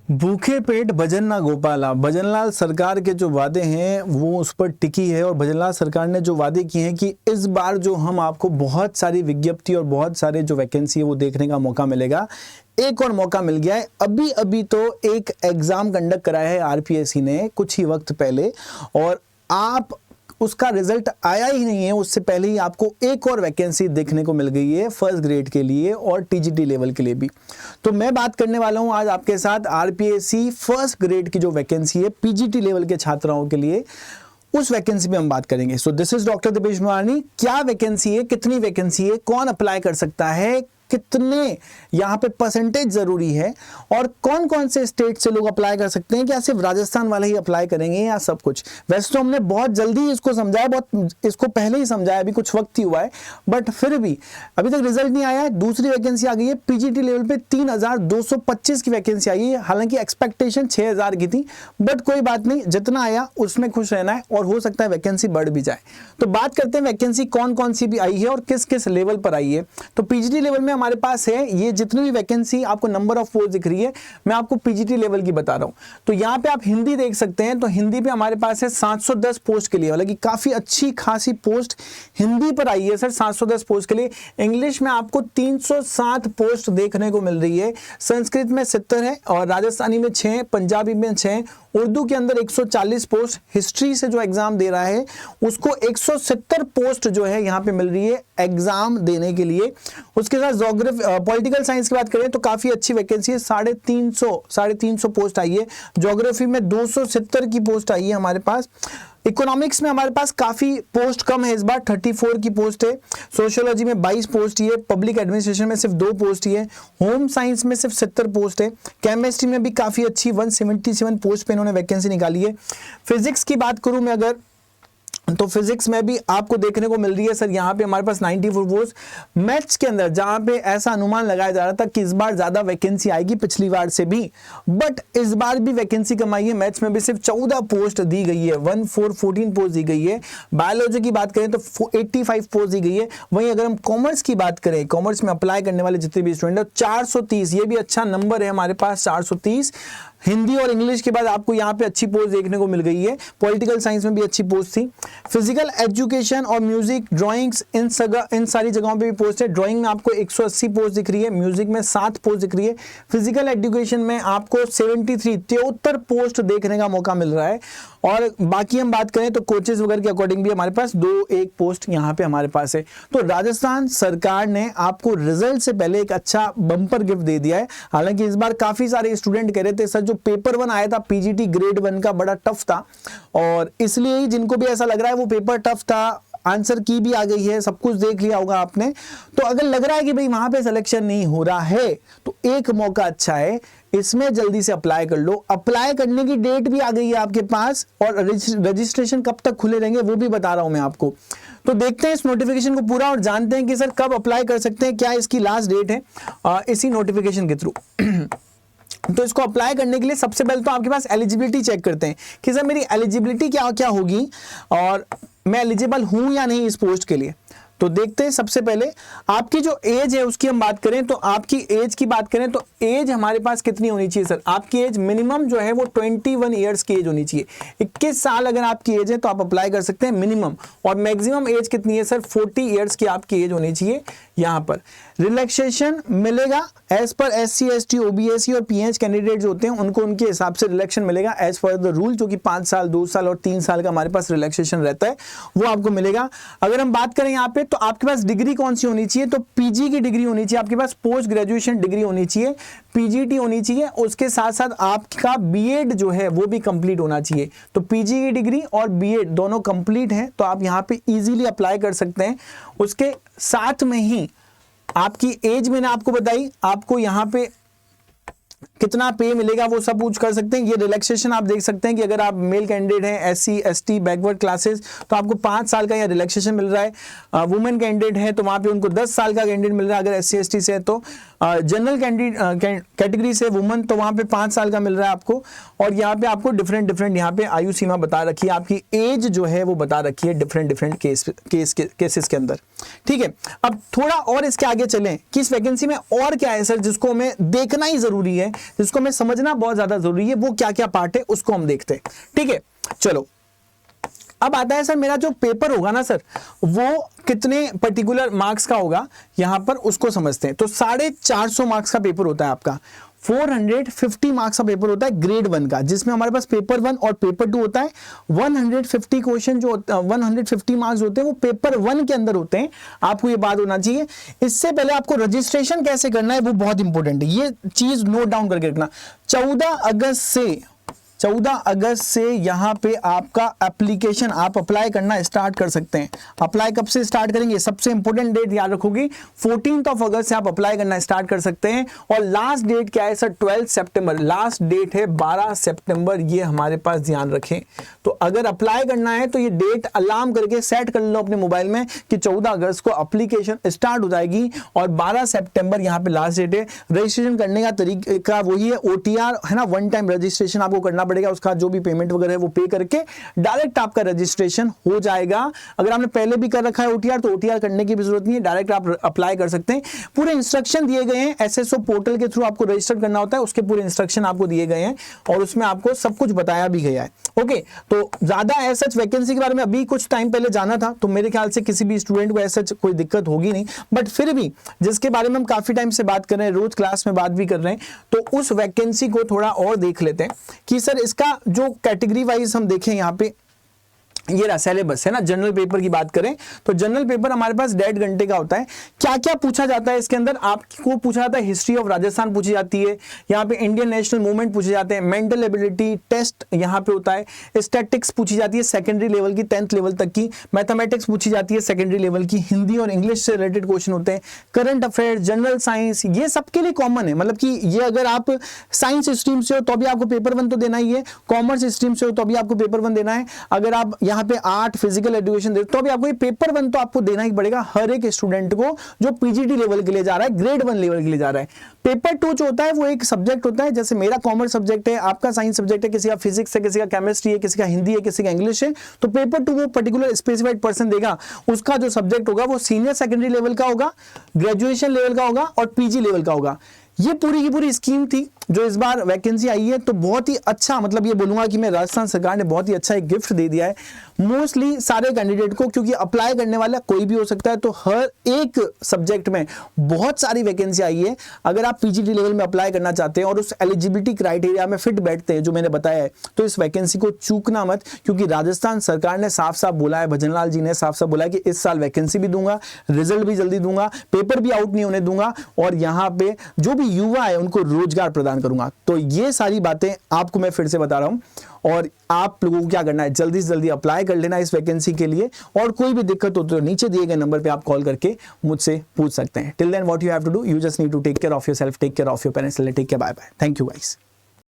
भूखे पेट भजन ना गोपाला। भजनलाल सरकार के जो वादे हैं वो उस पर टिकी है और भजनलाल सरकार ने जो वादे किए हैं कि इस बार जो हम आपको बहुत सारी विज्ञप्ति और बहुत सारे जो वैकेंसी है वो देखने का मौका मिलेगा। एक और मौका मिल गया है। अभी अभी तो एक एग्जाम कंडक्ट कराया है आरपीएससी ने कुछ ही वक्त पहले, और आप उसका रिजल्ट आया ही नहीं है, उससे पहले ही आपको एक और वैकेंसी देखने को मिल गई है फर्स्ट ग्रेड के लिए और टीजीटी लेवल के लिए भी। तो मैं बात करने वाला हूं आज आपके साथ आरपीएससी फर्स्ट ग्रेड की जो वैकेंसी है पीजीटी लेवल के छात्राओं के लिए, उस वैकेंसी पे हम बात करेंगे। So this is doctor Dipesh Murani. क्या वैकेंसी है, कितनी वैकेंसी है, कौन अप्लाई कर सकता है, कितने यहाँ पे परसेंटेज जरूरी है, और कौन कौन से स्टेट से लोग अप्लाई कर सकते हैं, क्या सिर्फ राजस्थान वाले ही अप्लाई करेंगे या सब कुछ। वैसे तो हमने बहुत जल्दी इसको समझाया, बहुत इसको पहले ही समझाया, अभी कुछ वक्त ही हुआ है, बट फिर भी अभी तक रिजल्ट नहीं आया है। दूसरी वैकेंसी आ गई है पीजीटी लेवल पे 3225 की वैकेंसी आई है। हालांकि एक्सपेक्टेशन 6000 की थी, बट कोई बात नहीं, जितना आया उसमें खुश रहना है और हो सकता है वैकेंसी बढ़ भी जाए। तो बात करते हैं वैकेंसी कौन कौन सी भी आई है और किस किस लेवल पर आई है। तो पीजीटी लेवल में हमारे पास है ये जितनी भी वैकेंसी आपको नंबर ऑफ पोस्ट दिख रही है, मैं आपको पीजीटी लेवल की बता रहा हूं। तो यहां पे आप हिंदी देख सकते हैं, तो हिंदी पे हमारे पास है 710 पोस्ट के लिए, हालांकि काफी अच्छी खासी पोस्ट हिंदी पर आई है सर 710 पोस्ट के लिए। इंग्लिश में आपको 307 पोस्ट देखने को मिल रही है, संस्कृत में 70 है और राजस्थानी में 6, पंजाबी में 6, उर्दू के अंदर 140 पोस्ट, हिस्ट्री से जो एग्जाम दे रहा है उसको 170 पोस्ट जो है यहाँ पे मिल रही है एग्जाम देने के लिए। उसके साथ ज्योग्राफी पॉलिटिकल साइंस की बात करें तो काफी अच्छी वैकेंसी है, 350 पोस्ट आई है। ज्योग्राफी में 270 की पोस्ट आई है हमारे पास। इकोनॉमिक्स में हमारे पास काफी पोस्ट कम है, इस बार 34 की पोस्ट है। सोशियोलॉजी में 22 पोस्ट ही है। पब्लिक एडमिनिस्ट्रेशन में सिर्फ 2 पोस्ट ही है। होम साइंस में सिर्फ 70 पोस्ट है। केमिस्ट्री में भी काफी अच्छी 177 पोस्ट पे इन्होंने वैकेंसी निकाली है। फिजिक्स की बात करूं मैं अगर, तो फिजिक्स में भी आपको देखने को मिल रही है सर यहाँ पे हमारे पास 94 पोस्ट। मैथ्स के अंदर जहाँ पे ऐसा अनुमान लगाया जा रहा था कि इस बार ज्यादा वैकेंसी आएगी पिछली बार से भी, बट इस बार भी वैकेंसी कम आई है। मैथ्स में भी सिर्फ 14 पोस्ट दी गई है, 14 पोस्ट दी गई है। बायोलॉजी की बात करें तो 85 पोस्ट दी गई है। वहीं अगर हम कॉमर्स की बात करें, कॉमर्स में अप्लाई करने वाले जितने भी स्टूडेंट है 430, ये भी अच्छा नंबर है हमारे पास 430। हिंदी और इंग्लिश के बाद आपको यहाँ पे अच्छी पोस्ट देखने को मिल गई है। पॉलिटिकल साइंस में भी अच्छी पोस्ट थी। फिजिकल एजुकेशन और म्यूजिक, ड्राइंग्स, इन सारी जगहों पे भी पोस्ट है। ड्राइंग में आपको 180 पोस्ट दिख रही है, म्यूजिक में 7 पोस्ट दिख रही है। फिजिकल एजुकेशन में आपको 73 पोस्ट देखने का मौका मिल रहा है। और बाकी हम बात करें तो कोचेस वगैरह के अकॉर्डिंग भी हमारे पास 2-1 पोस्ट यहाँ पे हमारे पास है। तो राजस्थान सरकार ने आपको रिजल्ट से पहले एक अच्छा बम्पर गिफ्ट दे दिया है। हालांकि इस बार काफी सारे स्टूडेंट कह रहे थे सर जो पेपर 1 आया था पीजीटी ग्रेड 1 का बड़ा टफ था, और इसलिए ही जिनको भी ऐसा लग रहा है वो पेपर टफ था, आंसर की भी आ गई है, सब कुछ देख लिया होगा आपने। तो अगर लग रहा है कि भाई वहां पे सिलेक्शन नहीं हो रहा है तो एक मौका अच्छा है, इसमें जल्दी से अप्लाई कर लो। अप्लाई करने की डेट भी आ गई है आपके पास, और रजिस्ट्रेशन कब तक खुले रहेंगे वो भी बता रहा हूं मैं आपको। तो देखते हैं इस नोटिफिकेशन को पूरा और जानते हैं कि सर कब अप्लाई कर सकते हैं, क्या इसकी लास्ट डेट है इसी नोटिफिकेशन के थ्रू। तो इसको अप्लाई करने के लिए सबसे पहले तो आपके पास एलिजिबिलिटी चेक करते हैं कि सर मेरी एलिजिबिलिटी क्या क्या होगी और मैं एलिजिबल हूं या नहीं इस पोस्ट के लिए। तो देखते हैं सबसे पहले आपकी जो एज है उसकी हम बात करें तो आपकी एज की बात करें तो एज हमारे पास कितनी होनी चाहिए सर। आपकी एज मिनिमम जो है वो 21 ईयर्स की एज होनी चाहिए। 21 साल अगर आपकी एज है तो आप अप्लाई कर सकते हैं मिनिमम, और मैक्सिमम एज कितनी है सर 40 ईयर्स की आपकी एज होनी चाहिए। यहाँ पर रिलैक्सेशन मिलेगा as per SC ST OBC और PH कैंडिडेट जो होते हैं उनको उनके हिसाब से रिलैक्सेशन मिलेगा एज पर द रूल, जो कि 5 साल 2 साल और 3 साल का हमारे पास रिलैक्सेशन रहता है वो आपको मिलेगा। अगर हम बात करें यहाँ पे तो आपके पास डिग्री कौन सी होनी चाहिए, तो पीजी की डिग्री होनी चाहिए आपके पास, पोस्ट ग्रेजुएशन डिग्री होनी चाहिए, पीजीटी होनी चाहिए। उसके साथ साथ आपका बीएड जो है वो भी कंप्लीट होना चाहिए। तो पीजी की डिग्री और बीएड दोनों कंप्लीट हैं तो आप यहाँ पे इजीली अप्लाई कर सकते हैं। उसके साथ में ही आपकी एज मैंने आपको बताई, आपको यहाँ पे कितना पे मिलेगा वो सब पूछ कर सकते हैं। ये रिलैक्सेशन आप देख सकते हैं कि अगर आप मेल कैंडिडेट हैं SC ST बैकवर्ड क्लासेस तो आपको 5 साल का यहाँ रिलैक्सेशन मिल रहा है। वुमेन कैंडिडेट है तो वहाँ पे उनको 10 साल का कैंडिडेट मिल रहा है अगर SC ST से है तो। जनरल कैटेगरी से वुमेन तो वहाँ पे 5 साल का मिल रहा है आपको। और यहाँ पे आपको डिफरेंट यहाँ पे आयु सीमा बता रखी है, आपकी एज जो है वो बता रखी है डिफरेंट केसेस के अंदर। ठीक है, अब थोड़ा और इसके आगे चलें कि इस वैकेंसी में और क्या है सर जिसको हमें देखना ही जरूरी है जिसको हमें समझना बहुत ज्यादा जरूरी है। वो क्या क्या पार्ट है उसको हम देखते हैं, ठीक है। चलो अब आता है सर मेरा जो पेपर होगा ना सर, वो कितने पर्टिकुलर मार्क्स का होगा, यहां पर उसको समझते हैं। तो 450 मार्क्स का पेपर होता है आपका, 450 मार्क्स का पेपर होता है ग्रेड 1 का, जिसमें हमारे पास पेपर 1 और पेपर 2 होता है। 150 क्वेश्चन जो 150 मार्क्स होते हैं वो पेपर 1 के अंदर होते हैं। आपको ये बात होना चाहिए। इससे पहले आपको रजिस्ट्रेशन कैसे करना है वो बहुत इंपॉर्टेंट है, ये चीज नोट डाउन करके रखना। 14 अगस्त से यहाँ पे आपका एप्लीकेशन आप अप्लाई करना स्टार्ट कर सकते हैं। अप्लाई कब से स्टार्ट करेंगे, सबसे इंपॉर्टेंट डेट याद रखोगी, 14 अगस्त से आप अप्लाई करना स्टार्ट कर सकते हैं। और लास्ट डेट क्या है सर, 12 सितंबर, लास्ट डेट है 12 सितंबर, ये हमारे पास ध्यान रखें। तो अगर अप्लाई करना है तो ये डेट अलार्म करके सेट कर लो अपने मोबाइल में कि 14 अगस्त को एप्लीकेशन स्टार्ट हो जाएगी और 12 सितंबर यहाँ पे लास्ट डेट है। रजिस्ट्रेशन करने का तरीका वही है, OTR है ना, वन टाइम रजिस्ट्रेशन आपको करना पड़ेगा, उसका जो भी पेमेंट वगैरह है वो पे करके डायरेक्ट आपका रजिस्ट्रेशन हो जाएगा। अगर आपने पहले भी कर रखा है OTR तो OTR करने की भी जरूरत नहीं है, डायरेक्ट आप अप्लाई कर सकते हैं। पूरे इंस्ट्रक्शन दिए गए हैं, SSO पोर्टल के थ्रू आपको रजिस्टर करना होता है, उसके पूरे इंस्ट्रक्शन आपको दिए गए हैं और उसमें आपको सब कुछ बताया भी गया है। ओके, तो ज्यादा ऐसा वैकेंसी के बारे में अभी कुछ टाइम पहले जाना था तो मेरे ख्याल से किसी भी स्टूडेंट को ऐसा कोई दिक्कत होगी नहीं, बट फिर भी जिसके बारे में हम काफी टाइम से बात कर रहे हैं, रोज क्लास में बात भी कर रहे हैं, तो उस वैकेंसी को थोड़ा और देख लेते हैं कि सर इसका जो कैटेगरी वाइज हम देखें यहाँ पे, ये रहा सिलेबस है ना। जनरल पेपर की बात करें तो जनरल पेपर हमारे पास 1.5 घंटे का होता है। क्या क्या पूछा जाता है इसके अंदर, आपको पूछा जाता है हिस्ट्री ऑफ राजस्थान पूछी जाती है, यहाँ पे इंडियन नेशनल मूवमेंट पूछे जाते हैं, मेंटल एबिलिटी टेस्ट यहाँ पे होता है, स्टैटिक्स पूछी जाती है सेकेंडरी लेवल की 10th लेवल तक की, मैथमेटिक्स पूछी जाती है सेकेंडरी लेवल की, हिंदी और इंग्लिश से रिलेटेड क्वेश्चन होते हैं, करंट अफेयर, जनरल साइंस, ये सबके लिए कॉमन है। मतलब कि ये अगर आप साइंस स्ट्रीम से हो तो भी आपको पेपर 1 तो देना ही है, कॉमर्स स्ट्रीम से हो तो भी आपको पेपर 1 देना है, अगर आप यहाँ पे आर्ट फिजिकल एजुकेशन दे तो भी आपको ये पेपर 1 तो आपको देना ही पड़ेगा हर एक स्टूडेंट को जो PGT लेवल के लिए जा रहा है, ग्रेड 1 लेवल के लिए जा रहा है। पेपर 2 जो होता है वो एक सब्जेक्ट होता है, जैसे मेरा कॉमर्स सब्जेक्ट है, आपका साइंस सब्जेक्ट है, किसी का फिजिक्स है, किसी का केमिस्ट्री है, किसी का हिंदी है, किसी का इंग्लिश है, तो पेपर 2 वो पर्टिकुलर स्पेसिफाइड पर्सन देगा, उसका जो सब्जेक्ट होगा वो सीनियर सेकेंडरी लेवल का होगा, ग्रेजुएशन लेवल का होगा और PG लेवल का होगा। ये पूरी की पूरी स्कीम थी जो इस बार वैकेंसी आई है, तो बहुत ही अच्छा, मतलब ये बोलूंगा कि मैं राजस्थान सरकार ने बहुत ही अच्छा एक गिफ्ट दे दिया है मोस्टली सारे कैंडिडेट को, क्योंकि अप्लाई करने वाला कोई भी हो सकता है। तो हर एक सब्जेक्ट में बहुत सारी वैकेंसी आई है। अगर आप PGT लेवल में अप्लाई करना चाहते हैं और उस एलिजिबिलिटी क्राइटेरिया में फिट बैठते हैं जो मैंने बताया है, तो इस वैकेंसी को चूकना मत, क्योंकि राजस्थान सरकार ने साफ साफ बोला है, भजनलाल जी ने साफ साफ बोला है कि इस साल वैकेंसी भी दूंगा, रिजल्ट भी जल्दी दूंगा, पेपर भी आउट नहीं होने दूंगा और यहाँ पे जो भी युवा है उनको रोजगार प्रदान करूंगा। तो ये सारी बातें आपको मैं फिर से बता रहा हूं और आप लोगों को क्या करना है, जल्दी से जल्दी अप्लाई कर लेना इस वैकेंसी के लिए। और कोई भी दिक्कत हो तो नीचे दिए गए नंबर पे आप कॉल करके मुझसे पूछ सकते हैं। Till then what you have to do, you just need to take care of yourself, take care of your parents, take care, bye bye, thank you guys.